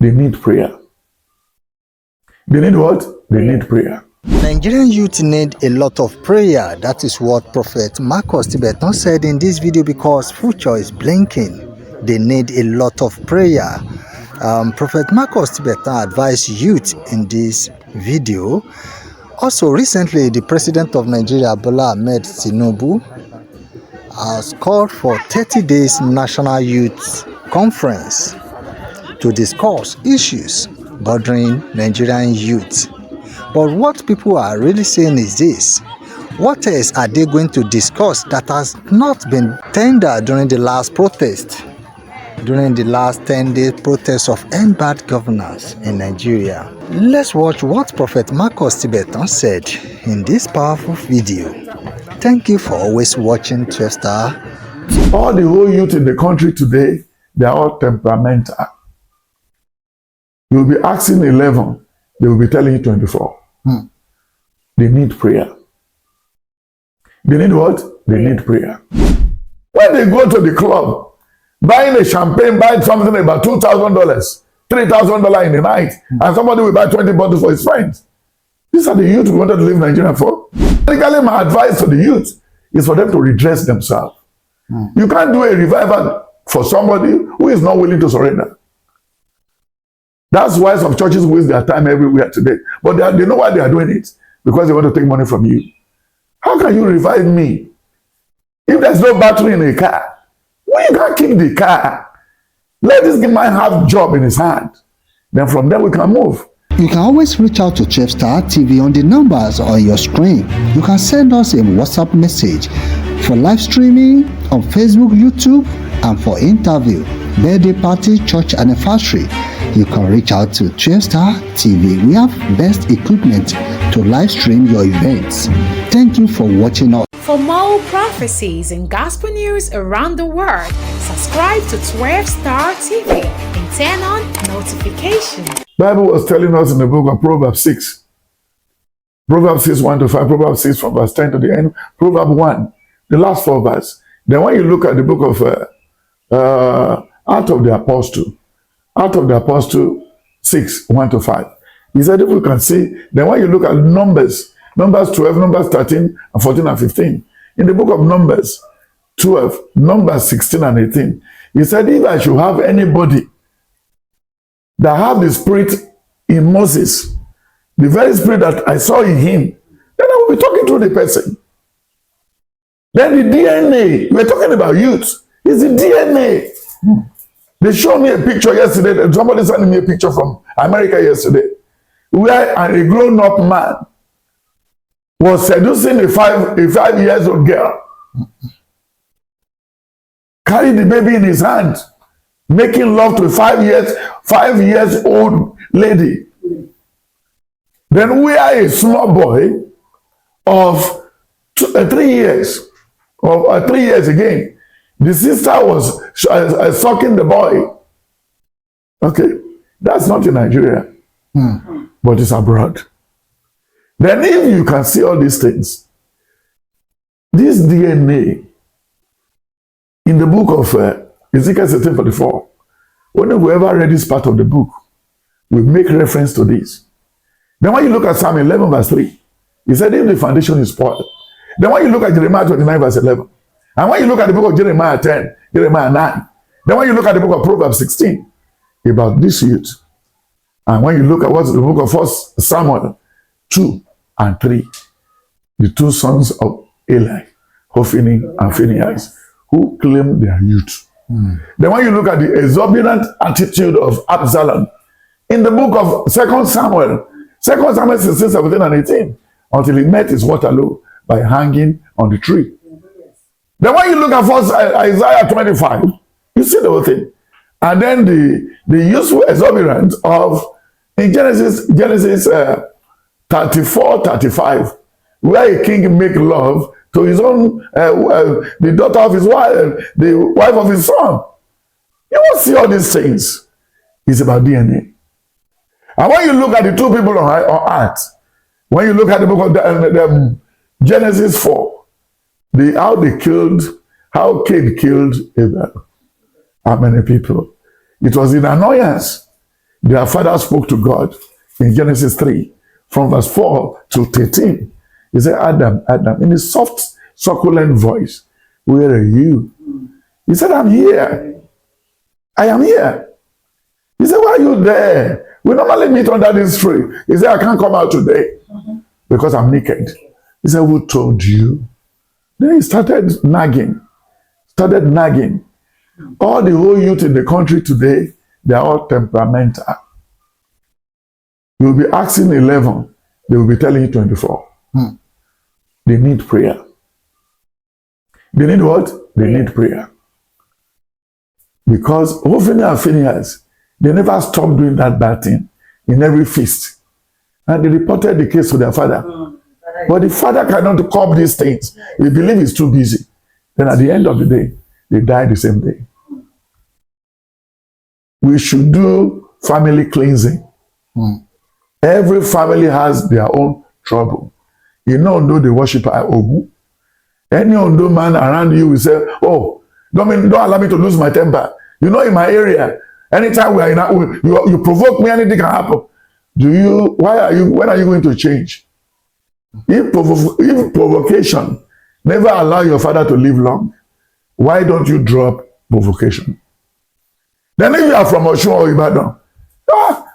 They need prayer. They need what? They need prayer. Nigerian youth need a lot of prayer. That is what Prophet Marcus Tibetan said in this video, because future is blinking. They need a lot of prayer. Prophet Marcus Tibetan advised youth in this video. Also, recently, the president of Nigeria, Bola Ahmed Tinubu, has called for 30 days National Youth Conference to discuss issues bothering Nigerian youth. But what people are really saying is this: what else are they going to discuss that has not been tendered during the last protest, during the last 10-day protest of end bad governance in Nigeria? Let's watch what Prophet Marcus Tibetan said in this powerful video. Thank you for always watching 12 Star. All the whole youth in the country today, they are all temperamental. You'll be asking 11, they will be telling you 24. They need prayer. They need what? They need prayer. When they go to the club, buying a champagne, buying something about $2,000, $3,000 in the night, and somebody will buy 20 bottles for his friends. These are the youth we wanted to leave Nigeria for. Basically, my advice to the youth is for them to redress themselves. You can't do a revival for somebody who is not willing to surrender. That's why some churches waste their time everywhere today. But they know why they are doing it. Because they want to take money from you. How can you revive me if there's no battery in a car? Well, you can't keep the car. Let this man have a job in his hand. Then from there we can move. You can always reach out to 12 Star TV on the numbers on your screen. You can send us a WhatsApp message for live streaming on Facebook, YouTube, and for interview, birthday party, church anniversary. You can reach out to 12 Star TV. We have best equipment to live stream your events. Thank you for watching us. For more prophecies and gospel news around the world, subscribe to 12 Star TV and turn on notifications. Bible was telling us in the book of Proverbs 6. Proverbs 6, 1 to 5. Proverbs 6 from verse 10 to the end. Proverbs 1, the last 4 verses. Then when you look at the book of Acts of the Apostle 6, 1 to 5. He said, if you can see, then when you look at Numbers 12, Numbers 13, and 14 and 15. In the book of Numbers 12, Numbers 16 and 18. He said, if I should have anybody that have the spirit in Moses, the very spirit that I saw in him, then I will be talking to the person. Then the DNA, we're talking about youth, is the DNA. They showed me a picture yesterday. Somebody sent me a picture from America yesterday, where a grown-up man was seducing a 5-year-old girl, carried the baby in his hand, making love to a 5-year-old lady. Then we are a small boy of 3 years, or 3 years again. The sister was sucking the boy. Okay, that's not in Nigeria, but it's abroad. Then if you can see all these things, this DNA in the book of Ezekiel 16:44, whoever read this part of the book will make reference to this. Then when you look at Psalm 11 verse 3, he said if the foundation is spoiled. Then when you look at Jeremiah 29 verse 11, and when you look at the book of Jeremiah 10, Jeremiah 9, then when you look at the book of Proverbs 16, about this youth, and when you look at what's the book of 1 Samuel 2 and 3, the 2 sons of Eli, Hophni and Phinehas, who claimed their youth. Then when you look at the exorbitant attitude of Absalom, in the book of 2 Samuel 16, 17 and 18, until he met his Waterloo by hanging on the tree. Then when you look at Isaiah 25, you see the whole thing. And then the useful exuberance of in Genesis 34, 35, where a king make love to his own, the daughter of his wife, the wife of his son. You won't see all these things. It's about DNA. And when you look at the 2 people on earth, when you look at the book of Genesis 4, how Cain killed Abel. How many people? It was in annoyance. Their father spoke to God in Genesis 3, from verse 4 to 13. He said, Adam, Adam, in a soft, succulent voice, where are you? He said, I'm here. I am here. He said, why are you there? We normally meet under this tree. He said, I can't come out today because I'm naked. He said, who told you? Then he started nagging. All the whole youth in the country today, they are all temperamental. You'll be asking 11, they will be telling you 24. They need prayer. They need what? They need prayer. Because Hophni and Phinehas, they never stopped doing that bad thing in every feast. And they reported the case to their father. But the father cannot curb these things. He believes he's too busy. Then at the end of the day, they die the same day. We should do family cleansing. Every family has their own trouble. You know they worship Ogu. Any Ondo man around you will say, oh, don't allow me to lose my temper. You know, in my area, anytime we are in, you provoke me, anything can happen. When are you going to change? If provocation never allow your father to live long, why don't you drop provocation? Then if you are from Osun or Ibadan,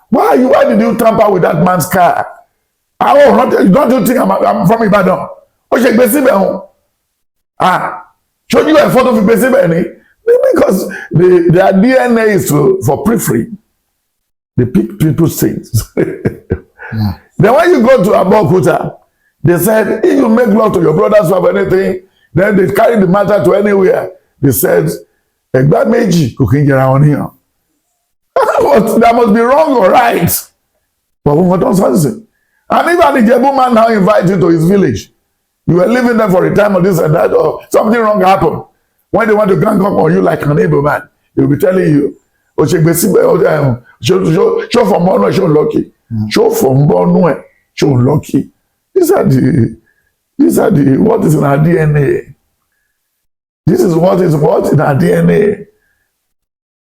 why did you tamper with that man's car? Don't you think I'm from Ibadan? Show you a photo of Ibadan? Because their DNA is for periphery. They pick people's things. Then when you go to Abokuta, they said, if you make love to your brothers or anything, then they carry the matter to anywhere. They said, that meji cooking around here. That must be wrong or right. But what does something? And even the Jebu man now invite you to his village. You were living there for a time or this and that, or something wrong happened. When they want to gang up on you like an able man, they will be telling you, show from Bono, show lucky. Show from Bono, show lucky. These are the what is in our DNA. This is what is what in our DNA.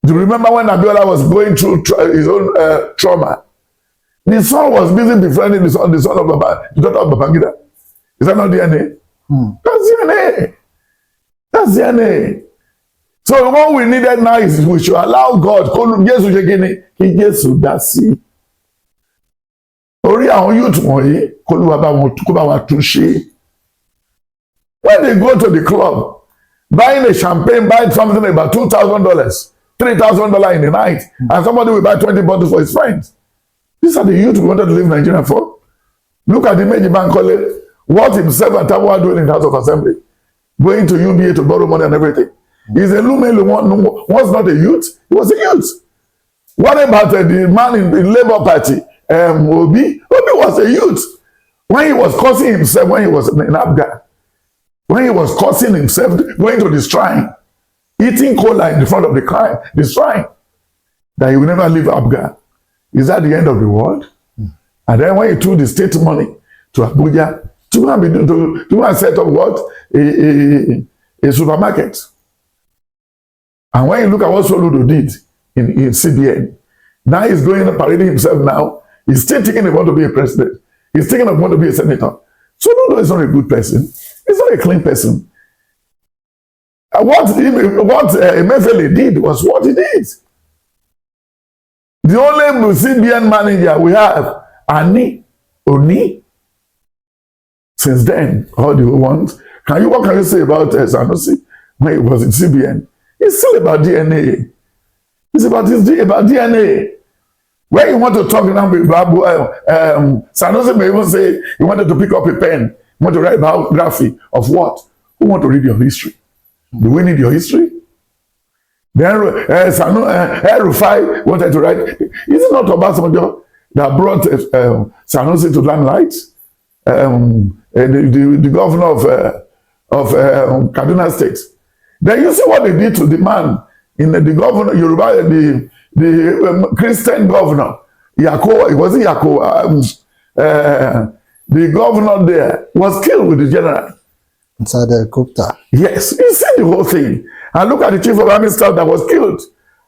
Do you remember when Abiola was going through his own trauma? The son was busy befriending the son of the daughter of Babangida. Is that not DNA? That's DNA. That's DNA. So what we needed now is we should allow God. When they go to the club, buying a champagne, buying something about $2,000, $3,000 in the night, and somebody will buy 20 bottles for his friends. These are the youth we wanted to live in Nigeria for. Look at the Meji Bankole, what himself and Tabu are doing in the House of Assembly. Going to UBA to borrow money and everything. He's a Lumelu was not a youth, he was a youth. What about the man in Labour Party? Obi was a youth. When he was cursing himself, when he was in Abga, when he was cursing himself, going to the shrine, eating cola in the front of the shrine, that he will never leave Abga. Is that the end of the world? And then when he took the state money to Abuja, to set up what? A supermarket. And when you look at what Soludo did in CBN, now he's going and parading himself now. He's still thinking he wants to be a president. He's thinking of wanting to be a senator. Soludo is not a good person. He's not a clean person. What Emefiele did was what he did. The only CBN manager we have, Oni. Since then, all the ones. What can you say about Sanusi when he was in CBN? It's still about DNA. It's about DNA. When you want to talk now with Babu, Sanusi may even say he wanted to pick up a pen, want to write biography of what? Who want to read your history? Do we need your history? Then Rufai wanted to write. Is it not Obasanjo that brought Sanusi to limelight? The governor of Kaduna State. Then you see what they did to the man in the governor, Yoruba, the Christian governor, Yako, it wasn't Yako, the governor there was killed with the general. Inside the helicopter. Yes, you see the whole thing. And look at the chief of army staff that was killed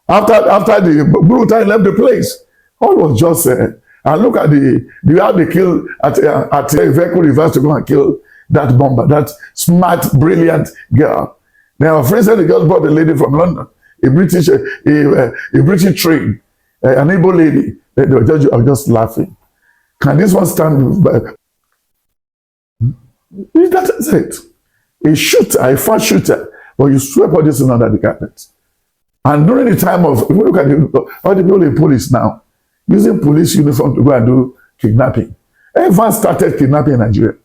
after the brutal left the place. All was just and look at how they killed at a vehicle reverse to go and kill that bomber, that smart, brilliant girl. Now, our friend said they just brought a lady from London, a British train, an Igbo lady. They were just laughing. Can this one stand? That is it. A shooter, a fast shooter, but you sweep all this under the carpet. And during the time of, if you look at all the people in police now, using police uniform to go and do kidnapping. Evans started kidnapping in Nigeria.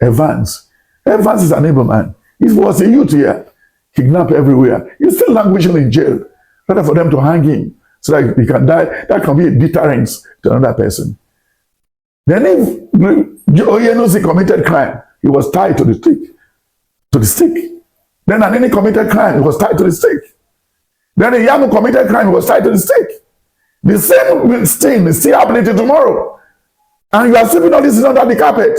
Evans is an able man. He was a youth here, kidnapped everywhere. He's still languishing in jail. Better for them to hang him so that he can die. That can be a deterrence to another person. Then if Oyenosi committed crime, he was tied to the stick. Then Anini committed crime, he was tied to the stick. Then Iyamu committed crime, he was tied to the stick. The same thing is still happening tomorrow. And you are sweeping all this under the carpet.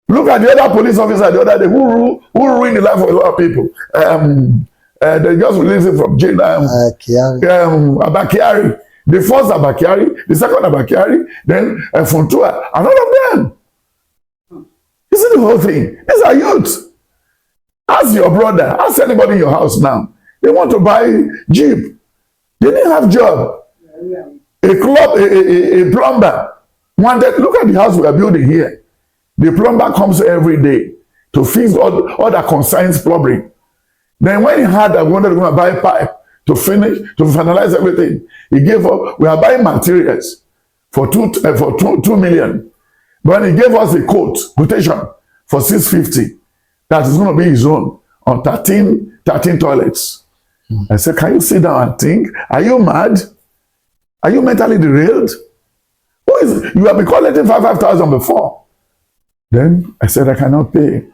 Look at the other police officer the other day who ruined the life of a lot of people. They just released it from jail. Abakiari. The first Abakiari, the second Abakiari, then Fontua, and all of them. You see the whole thing. These are youth. Ask your brother, ask anybody in your house now. They want to buy Jeep. They didn't have job. A plumber wanted, look at the house we are building here. The plumber comes every day to fix all that concerns plumbing. Then when he heard that we wanted to go and buy pipe to finalize everything, he gave up. We are buying materials for 2 million. But he gave us a quotation for 650. That is going to be his own on 13 toilets. I said, can you sit down and think? Are you mad? Are you mentally derailed? You have been collecting 5,000 before. Then I said, I cannot pay.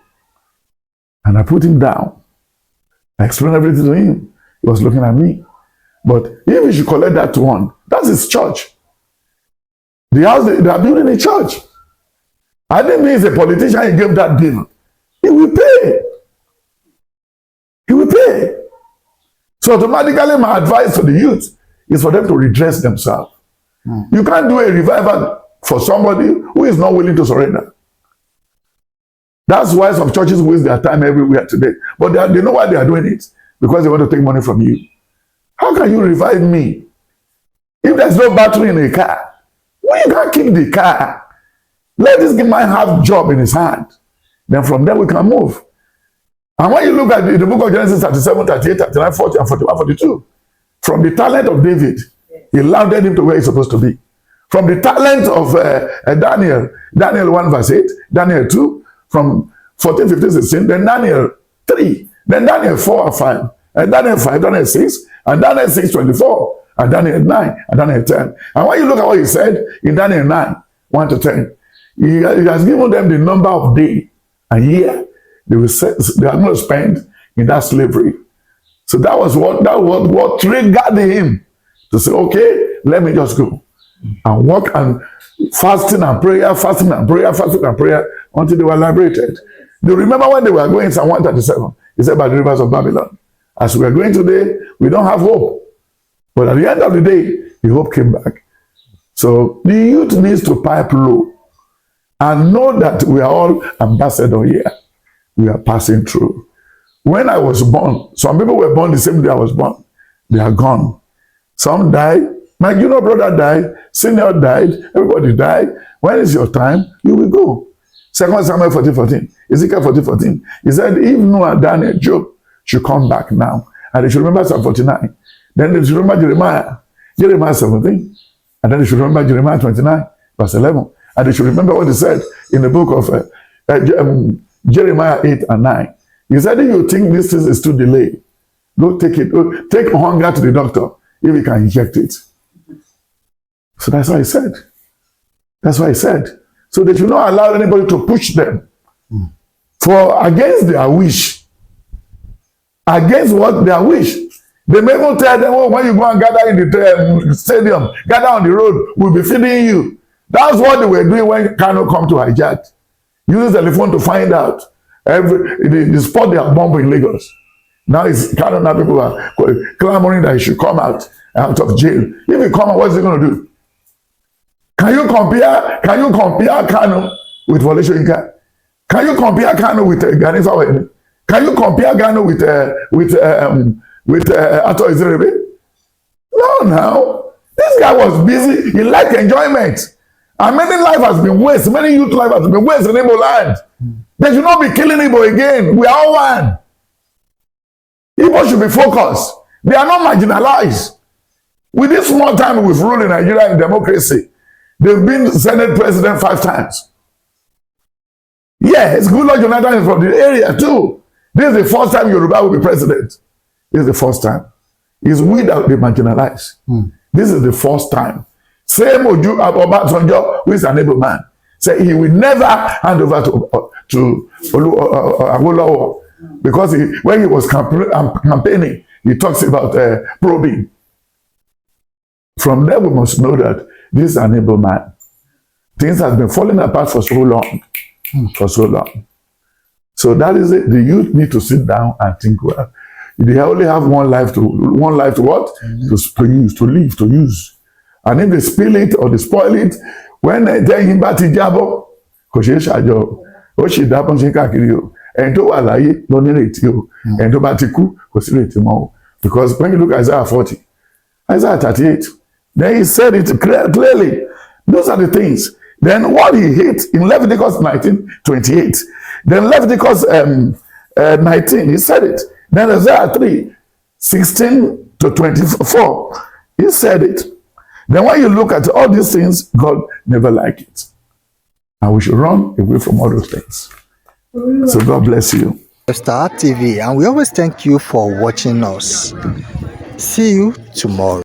And I put him down. I explained everything to him. He was looking at me. But if he should collect that one, that's his church. The house, they are building a church. I didn't mean he's a politician, he gave that bill. He will pay. He will pay. So automatically my advice to the youth is for them to redress themselves. You can't do a revival for somebody who is not willing to surrender. That's why some churches waste their time everywhere today. But they know why they are doing it. Because they want to take money from you. How can you revive me? If there's no battery in a car, well, you can't kick the car. Let this man have job in his hand. Then from there we can move. And when you look at the book of Genesis 37, 38, 39, 40, and 41, 42, from the talent of David, he landed him to where he's supposed to be. From the talent of Daniel 1 verse 8, Daniel 2, from 14, 15, 16, then Daniel 3, then Daniel 4 and 5, and Daniel 5, Daniel 6, and Daniel 6, 24, and Daniel 9, and Daniel 10. And when you look at what he said in Daniel 9, 1 to 10, he has given them the number of day and year they are going to spend in that slavery. So that was what triggered him to say, okay, let me just go and walk and fasting and prayer until they were liberated. Do you remember when they were going in Psalm 137? He said, by the rivers of Babylon. As we are going today, we don't have hope. But at the end of the day, the hope came back. So the youth needs to pipe low and know that we are all ambassadors here. We are passing through. When I was born, some people were born the same day I was born. They are gone. Some died. My junior brother died. Senior died. Everybody died. When is your time? You will go. 2 Samuel 14:14. Ezekiel 14:14. He said, if Noah, Daniel, Job should come back now, and they should remember Psalm 49, then they should remember Jeremiah 17, and then they should remember Jeremiah 29, verse 11, and they should remember what he said in the book of Jeremiah 8 and 9. He said, if you think this is too delayed, go take it. Go take hunger to the doctor if he can inject it. So that's what he said. That's what he said. So they should not allow anybody to push them for against their wish. Against what their wish. They may even tell them, oh, when you go and gather in the stadium, gather on the road, we'll be feeding you. That's what they were doing when Kano come to hijack. Use the telephone to find out the spot they are bombing in Lagos. Now it's Kano, now people are clamoring that he should come out of jail. If he come out, what's he going to do? Can you compare Kano with Wole Soyinka? Can you compare Kano with Gani Fawehinmi? Can you compare Kano with Ato Ezerebe? No, now. This guy was busy. He liked enjoyment. And many life has been wasted. Many youth life has been wasted in Igbo land. They should not be killing Igbo again. We are all one. Igbo should be focused. They are not marginalized. With this small time we've ruled in Nigeria in democracy, they've been Senate president 5 times. Yes, Goodluck Jonathan is from the area too. This is the first time Yoruba will be president. This is the first time. It's without the marginalized. This is the first time. Same Oju Obasanjo, who is an able man, say he will never hand over to Awolowo, because when he was campaigning, he talks about probing. From there, we must know that this is an able man. Things have been falling apart for so long. For so long. So that is it. The youth need to sit down and think well. They only have one life to what? To use, to live, to use. And if they spill it or they spoil it, when they tell him about Tijabo, Koshe Oshi Dapon Shekakirio, and to Alaye, don't need you, and to Batiku, Kosirate. Because when you look at Isaiah 40, Isaiah 38, then he said it clearly. Those are the things. Then what he hit in Leviticus 19:28, then Leviticus 19, he said it. Then Isaiah 3:16-24, he said it. Then when you look at all these things, God never liked it. And we should run away from all those things. So God bless you. Star TV, and we always thank you for watching us. See you tomorrow.